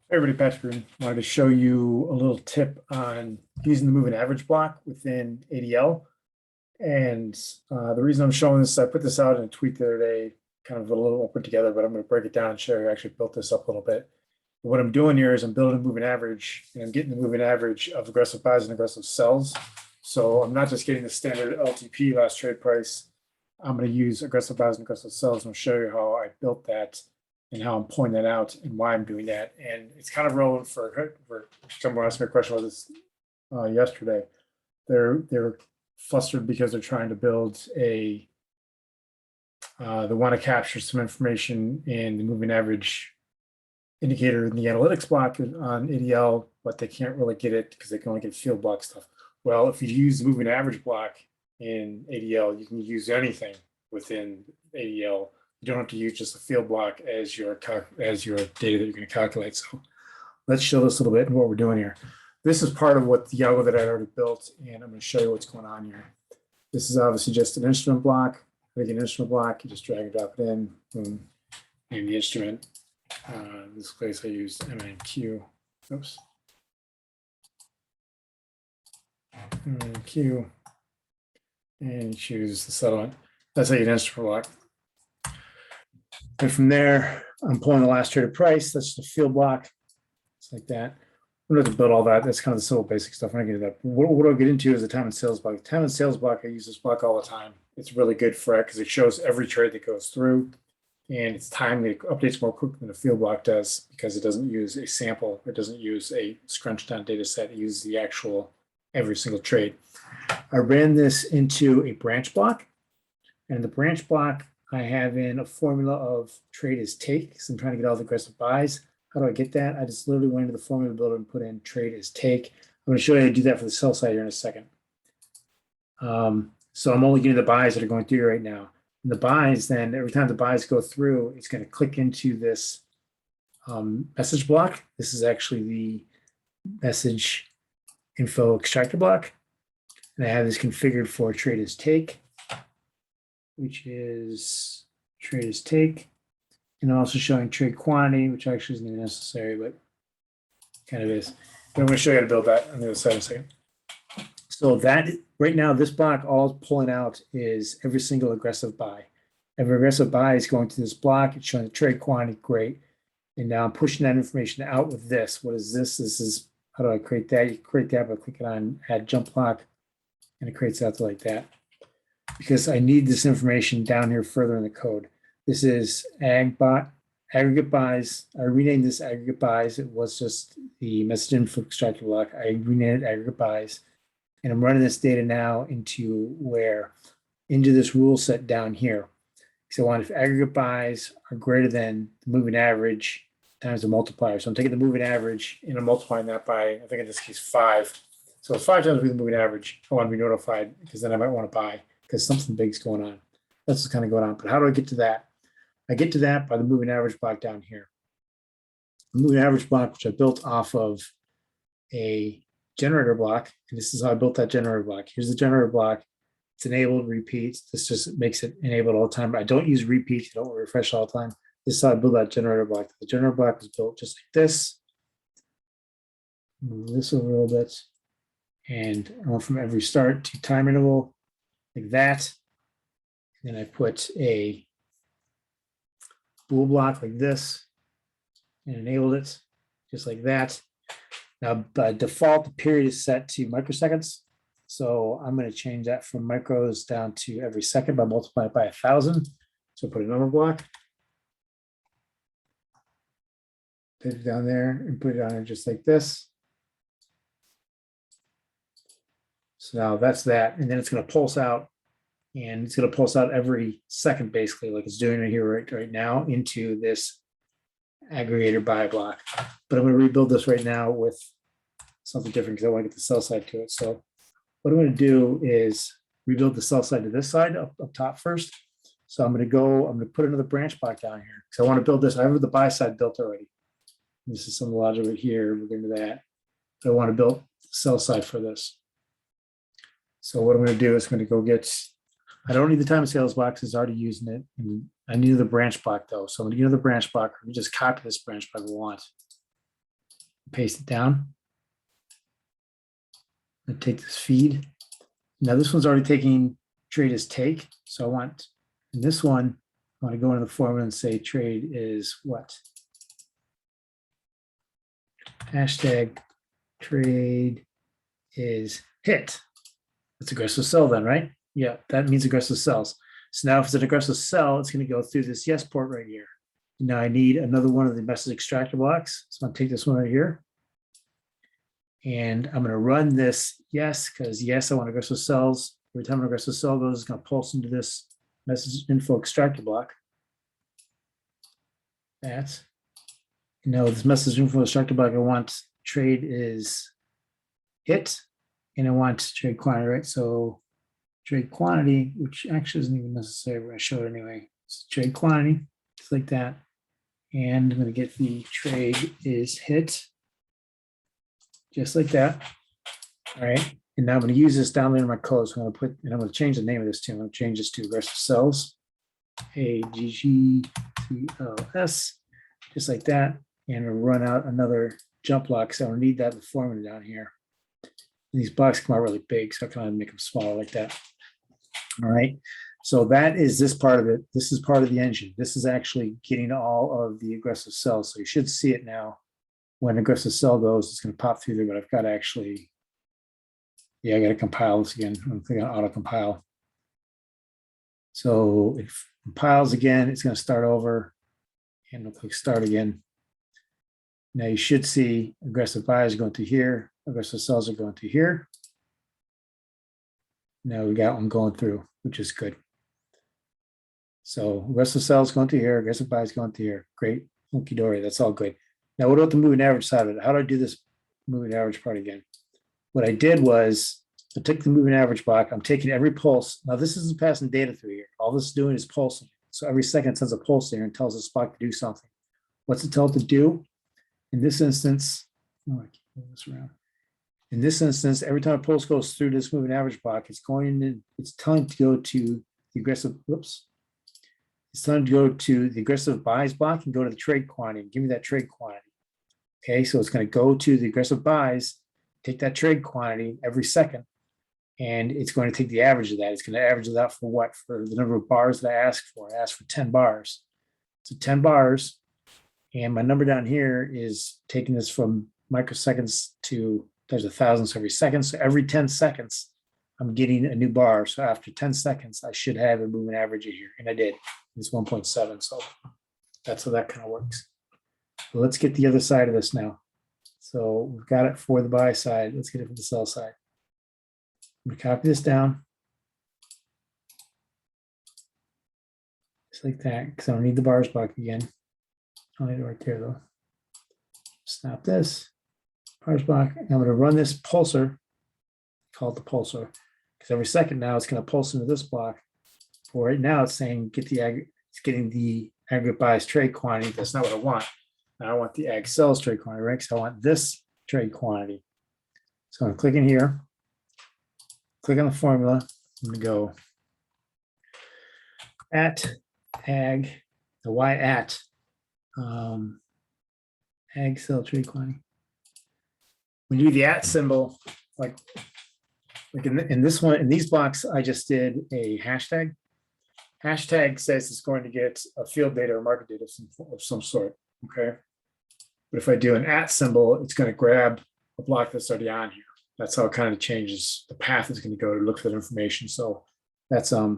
Hey everybody, Patrick Green. Wanted to show you a little tip on using the moving average block within ADL. And the reason I'm showing this, I put this out in a tweet the other day, kind of a little put together, but I'm going to break it down and show you I actually built this up a little bit. What I'm doing here is I'm building a moving average, and I'm getting the moving average of aggressive buys and aggressive sells. So I'm not just getting the standard LTP, last trade price. I'm going to use aggressive buys and aggressive sells, and I'll show you how I built that and how I'm pointing that out and why I'm doing that. And it's kind of relevant for someone asked me a question about this yesterday. They're flustered because they're trying to build they want to capture some information in the moving average indicator in the analytics block on ADL, but they can't really get it because they can only get field block stuff. Well, if you use the moving average block in ADL, you can use anything within ADL. You don't have to use just the field block as your data that you're going to calculate. So let's show this a little bit and what we're doing here. This is part of what the algo that I already built, and I'm going to show you what's going on here. This is obviously just an instrument block. Like an instrument block, you just drag and drop it in, boom, and the instrument. In this place I used MNQ. Oops. MNQ, and choose the settlement. That's how you get an instrument block. And from there, I'm pulling the last traded price. That's just a field block. It's like that. We don't have to build all that. That's kind of the simple basic stuff. I'm not getting that. What I'll get into is the time and sales block. Time and sales block, I use this block all the time. It's really good for it because it shows every trade that goes through, and it's timely. It updates more quickly than the field block does because it doesn't use a sample. It doesn't use a scrunched down data set. It uses the actual every single trade. I ran this into a branch block, and the branch block I have in a formula of trade is take. So I'm trying to get all the aggressive buys. How do I get that? I just literally went into the formula builder and put in trade is take. I'm going to show you how to do that for the sell side here in a second. So I'm only getting the buys that are going through right now. And the buys, then every time the buys go through, it's going to click into this message block. This is actually the message info extractor block. And I have this configured for trade is take, which is trade is take. And I'm also showing trade quantity, which actually isn't even necessary, but kind of is. But I'm going to show you how to build that on the other side in a second. So that right now, this block, all it's pulling out is every single aggressive buy. Every aggressive buy is going to this block. It's showing the trade quantity, great. And now I'm pushing that information out with this. What is this? This is, how do I create that? You create that by clicking on add jump block, and it creates out like that. Because I need this information down here further in the code. This is aggregate buys. I renamed this aggregate buys. It was just the message info extractor block. I renamed it aggregate buys. And I'm running this data now into this rule set down here. So I want if aggregate buys are greater than the moving average times the multiplier. So I'm taking the moving average and I'm multiplying that by, I think in this case, 5. So 5 times the moving average. I want to be notified because then I might want to buy because something big's going on. That's what's kind of going on. But how do I get to that? I get to that by the moving average block down here. The moving average block, which I built off of a generator block, and this is how I built that generator block. Here's the generator block. It's enabled repeats. This just makes it enabled all the time. I don't use repeats. I don't refresh all the time. This is how I build that generator block. The generator block was built just like this. Move this over a little bit. And I went from every start to time interval like that. And I put a bool block like this and enabled it just like that. Now, by default, the period is set to microseconds. So I'm going to change that from micros down to every second by multiplying it by 1,000. So put a number block. Put it down there and put it on there just like this. So now that's that. And then it's going to pulse out. And it's going to pulse out every second, basically, like it's doing it here right now into this aggregator buy block. But I'm going to rebuild this right now with something different because I want to get the sell side to it. So what I'm going to do is rebuild the sell side to this side up top first. So I'm going to put another branch block down here because I want to build this. I have the buy side built already. This is some logic right here. We're going to that. But I want to build the sell side for this. So what I'm going to do is I'm going to go get, I don't need the time and sales block because it's already using it. And I need the branch block though. So I'm going to get another branch block. Let me just copy this branch block we want. paste it down. I take this feed. Now this one's already taking trade as take. So I want, in this one, I want to go into the formula and say trade is what? Hashtag trade is hit. That's aggressive sell then, right? Yeah, that means aggressive sells. So now if it's an aggressive sell, it's going to go through this yes port right here. Now I need another one of the message extractor blocks. So I'm going to take this one right here. And I'm going to run this yes, because yes, I want aggressive sells. Every time an aggressive sell goes, it's going to pulse into this message info extractor block. That's, you know, this message info extractor block, I want trade is hit, and I want trade quantity, right? So trade quantity, which actually isn't even necessary, but I show it anyway. So trade quantity, just like that. And I'm going to get the trade is hit, just like that. All right. And now I'm going to use this down there in my code. So I'm going to put, and I'm going to change the name of this too. I'm going to change this to aggressive sells, AGGCLS, just like that. And we'll run out another jump block. So I don't need that in the formula down here. And these blocks come out really big, so I can make them smaller like that. All right. So that is this part of it. This is part of the engine. This is actually getting all of the aggressive cells. So you should see it now. When aggressive cell goes, it's going to pop through there, but I've got to actually, yeah, I got to compile this again. I'm thinking auto compile. So if it compiles again, it's going to start over, and we'll click start again. Now you should see aggressive buys going to here, aggressive sells are going to here. Now we got one going through, which is good. So aggressive sells going to here, aggressive buys going to here. Great, hunky dory, that's all good. Now what about the moving average side of it? How do I do this moving average part again? What I did was I took the moving average block. I'm taking every pulse. Now this isn't passing data through here. All this is doing is pulsing. So every second it sends a pulse there and tells this block to do something. What's it tell it to do? In this instance, oh, I keep moving this around. In this instance, every time a pulse goes through this moving average block, it's going to, it's telling to go to the aggressive, whoops. It's telling to go to the aggressive buys block and go to the trade quantity. Give me that trade quantity. Okay, so it's going to go to the aggressive buys, take that trade quantity every second, and it's going to take the average of that. It's going to average it out for what? For the number of bars that I asked for. I asked for 10 bars. So 10 bars, and my number down here is taking this from microseconds to, there's 1,000 every second. So every 10 seconds, I'm getting a new bar. So after 10 seconds, I should have a moving average in here. And I did. It's 1.7. So that's how that kind of works. So let's get the other side of this now. So we've got it for the buy side. Let's get it for the sell side. I'm going to copy this down. Just like that, because I don't need the bars block again. I'll need it right there though. Snap this. Bars block. I'm going to run this pulsar, call it the pulsar, because every second now it's going to pulse into this block. For right now, it's saying get the it's getting the aggregate buys trade quantity. That's not what I want. Now I want the ag sells trade quantity, right? So I want this trade quantity. So I'm going to click in here, click on the formula. I'm going to go at ag, the y at ag sell trade quantity. When you do the at symbol, like in this one, in these blocks, I just did a hashtag. Hashtag says it's going to get a field data or market data of some sort, okay? But if I do an at symbol, it's going to grab a block that's already on here. That's how it kind of changes the path it's going to go to look for that information. So that's a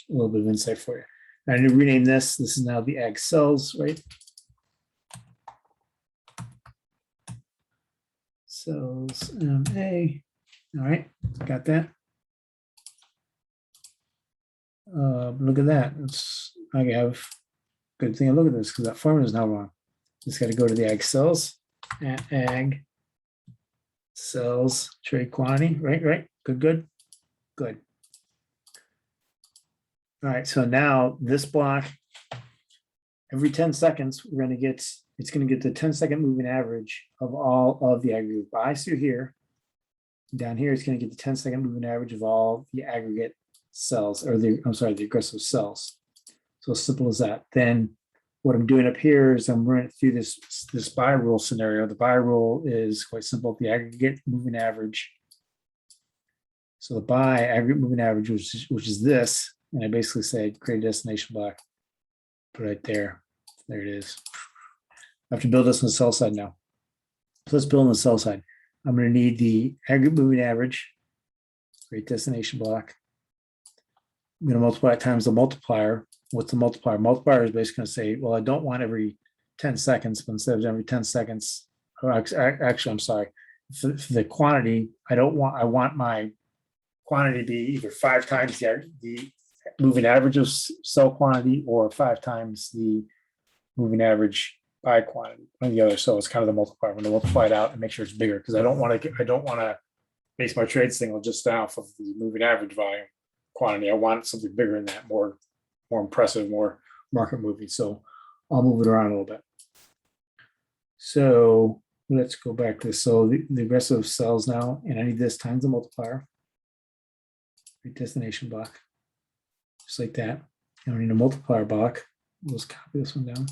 little bit of insight for you. And I need to rename this. This is now the ag cells, right? Cells MA. All right, got that. Look at that. I have good thing. Look at this because that formula is now wrong. Just got to go to the ag cells at ag cells trade quantity. Right. Good. All right. So now this block, every 10 seconds, we're going to get. It's going to get the 10-second moving average of all of the aggregate buys through here. Down here, it's going to get the 10-second moving average of all the aggregate cells, or the aggressive cells. So as simple as that. Then what I'm doing up here is I'm running through this buy rule scenario. The buy rule is quite simple. The aggregate moving average. So the buy aggregate moving average, which is this, and I basically say create a destination block. Put it right there. There it is. I have to build this on the sell side now. So let's build on the sell side. I'm going to need the aggregate moving average, create destination block. I'm going to multiply it times the multiplier. What's the multiplier? Multiplier is basically going to say, well, I don't want every 10 seconds, but instead of every 10 seconds, or actually, I'm sorry, for the quantity, I want my quantity to be either 5 times the moving average of cell quantity or 5 times the moving average by quantity, one or the other. So it's kind of the multiplier. I'm going to multiply it out and make sure it's bigger because I don't want to base my trade signal just off of the moving average volume quantity. I want something bigger than that, more impressive, more market moving. So I'll move it around a little bit. So let's go back to this. So the rest of cells now, and I need this times the multiplier, destination block, just like that. And I need a multiplier block. Let's copy this one down.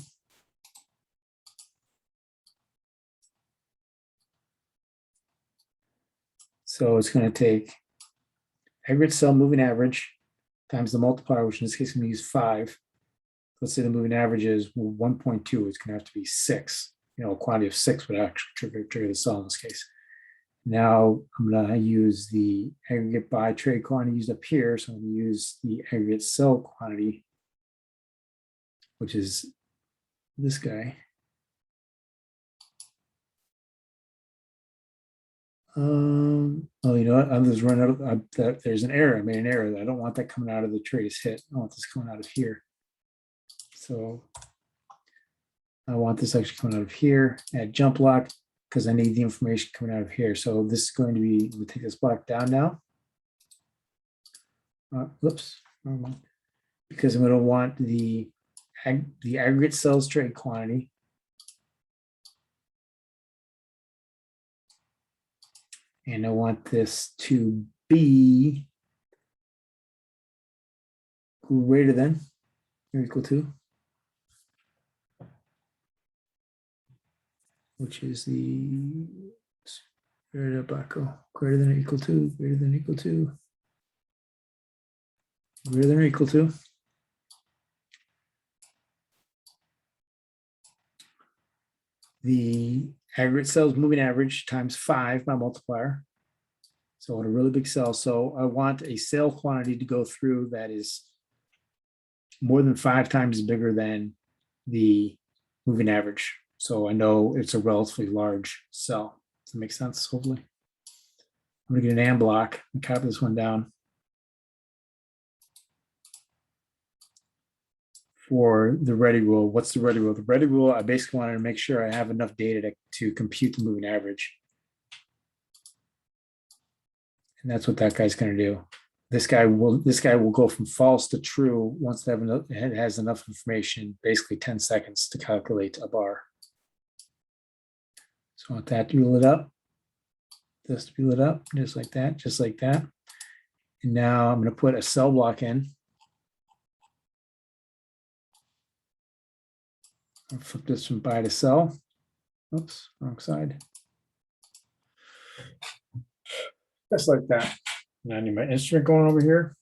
So it's going to take aggregate cell moving average times the multiplier, which in this case I'm going to use 5. Let's say the moving average is 1.2. It's going to have to be 6. A quantity of 6 would actually trigger the cell in this case. Now I'm going to use the aggregate buy trade quantity used up here. So I'm going to use the aggregate cell quantity, which is this guy. Oh, you know what? I'm just running out of there's an error. I made an error. I don't want that coming out of the trace hit. I want this coming out of here. So I want this actually coming out of here. Add jump block because I need the information coming out of here. So this is going to be, we'll take this block down now. Whoops, wrong one. Because I'm going to want the aggregate cells trade quantity. And I want this to be greater than or equal to, which is the greater than or equal to, greater than or equal to, greater than or equal to. The aggregate cells moving average times 5, my multiplier. So I want a really big cell. So I want a sale quantity to go through that is more than 5 times bigger than the moving average. So I know it's a relatively large cell. Does that make sense? Hopefully. I'm going to get an AND block and copy this one down. For the ready rule, what's the ready rule? The ready rule, I basically wanted to make sure I have enough data to compute the moving average. And that's what that guy's going to do. This guy will go from false to true once it has enough information, basically 10 seconds to calculate a bar. So I want that to be lit up. This to be lit up, just like that, just like that. And now I'm going to put a cell block in. I'll flip this from buy to sell. Oops, wrong side. Just like that. Now I need my instrument going over here.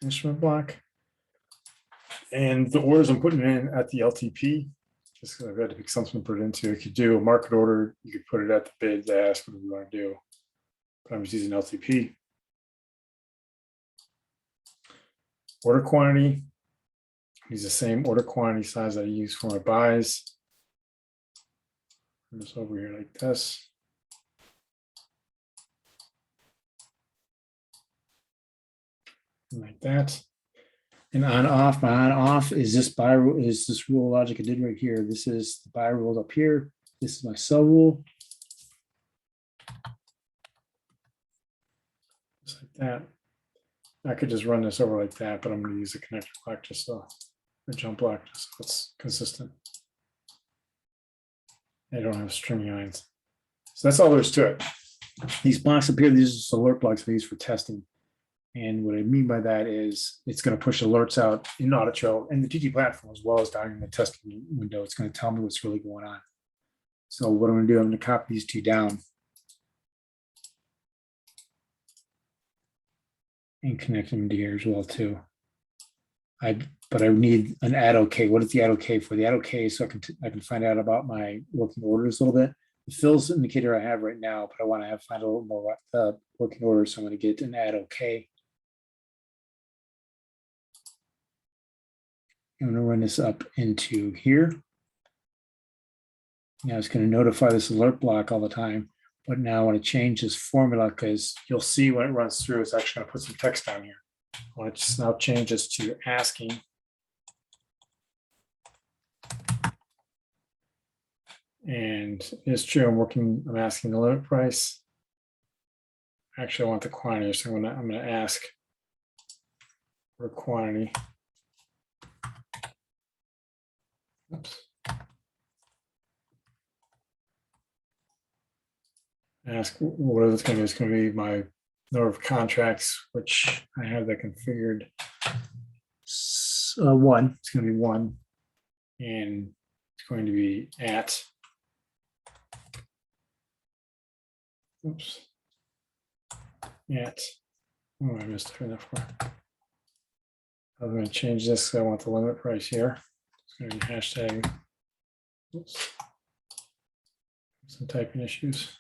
Instrument block. And the orders I'm putting in at the LTP, just because I've got to pick something to put it into. If you do a market order, you could put it at the bid, the ask, whatever you want to do. But I'm just using LTP. Order quantity, use the same order quantity size I use for my buys. Put this over here like this. And like that. And on off, my on off is this buy rule, is this rule logic I did right here. This is the buy rule up here. This is my sell rule. Just like that. I could just run this over like that, but I'm going to use a connector block just so a jump block just so it's consistent. I don't have string lines. So that's all there is to it. These blocks up here, these are just alert blocks I use for testing. And what I mean by that is it's going to push alerts out in Audit Trail and the TT platform as well as down in the testing window. It's going to tell me what's really going on. So what I'm going to do, I'm going to copy these two down and connect them to here as well too. But I need an add OK. What is the add OK for? The add OK so I can find out about my working orders a little bit. The fills indicator I have right now, but I want to find a little more about the working orders. So I'm going to get an add OK. I'm going to run this up into here. Now it's going to notify this alert block all the time. But now I want to change this formula because you'll see when it runs through, it's actually going to put some text down here. I want to just now change this to asking. And it's true, I'm asking the limit price. Actually, I want the quantity, so I'm going to ask for a quantity. Oops. Ask what it's going to be. It's going to be my number of contracts, which I have that configured. 1. It's going to be 1, and it's going to be at. Oops. At. Oh, I missed it enough for. I'm going to change this. I want the limit price here. It's going to be hashtag. Oops. Some typing issues.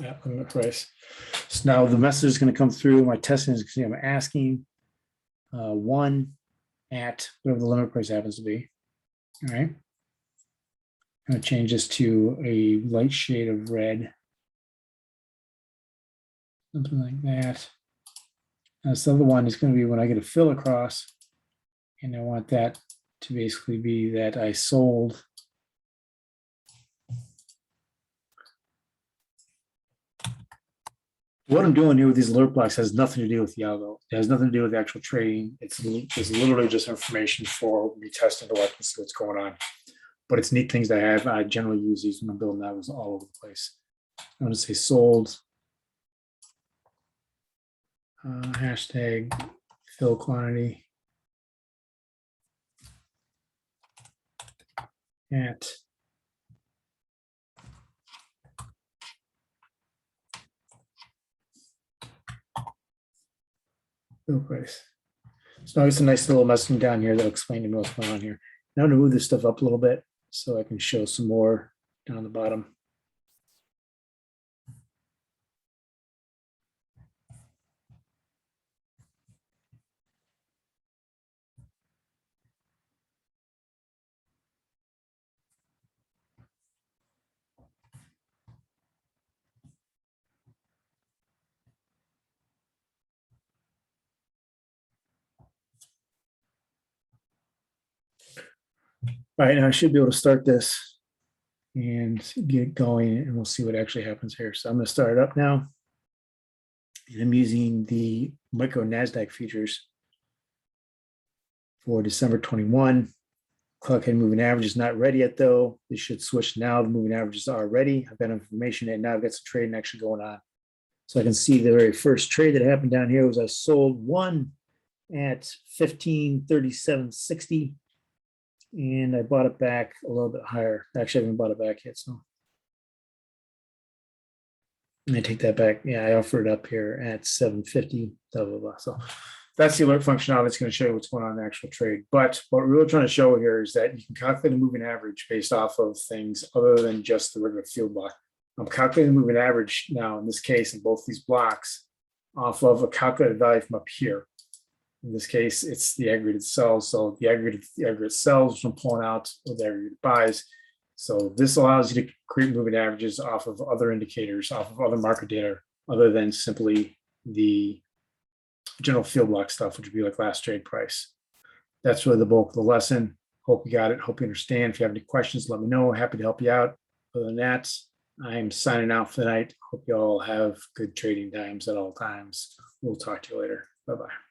At limit price. So now the message is going to come through. My testing is I'm asking 1 at whatever the limit price happens to be. All right. I'm going to change this to a light shade of red. Something like that. Now, this other one is going to be when I get a fill across, and I want that to basically be that I sold. What I'm doing here with these alert blocks has nothing to do with the algo. It has nothing to do with the actual trading. It's literally just information for me testing to watch and see what's going on. But it's neat things that I have. I generally use these when I'm building algos all over the place. I'm going to say sold. Hashtag fill quantity at fill price. So now it's a nice little messaging down here that'll explain to me what's going on here. Now I'm going to move this stuff up a little bit so I can show some more down the bottom. All right, now I should be able to start this and get it going, and we'll see what actually happens here. So I'm going to start it up now. And I'm using the micro NASDAQ futures for December 21. Clock and moving average is not ready yet, though. They should switch now. The moving averages are ready. I've got information, and now I've got some trading actually going on. So I can see the very first trade that happened down here was I sold 1 at 1537.60. And I bought it back a little bit higher. Actually, I haven't bought it back yet. So, and I take that back. Yeah, I offered it up here at 750. Blah blah blah. So that's the alert functionality. It's going to show you what's going on in the actual trade. But what we're really trying to show here is that you can calculate a moving average based off of things other than just the regular field block. I'm calculating the moving average now in this case in both these blocks off of a calculated value from up here. In this case, it's the aggregated cells. So the aggregate cells from pulling out with the aggregate buys. So this allows you to create moving averages off of other indicators, off of other market data, other than simply the general field block stuff, which would be like last trade price. That's really the bulk of the lesson. Hope you got it. Hope you understand. If you have any questions, let me know. Happy to help you out. Other than that, I'm signing out for the night. Hope you all have good trading times at all times. We'll talk to you later. Bye-bye.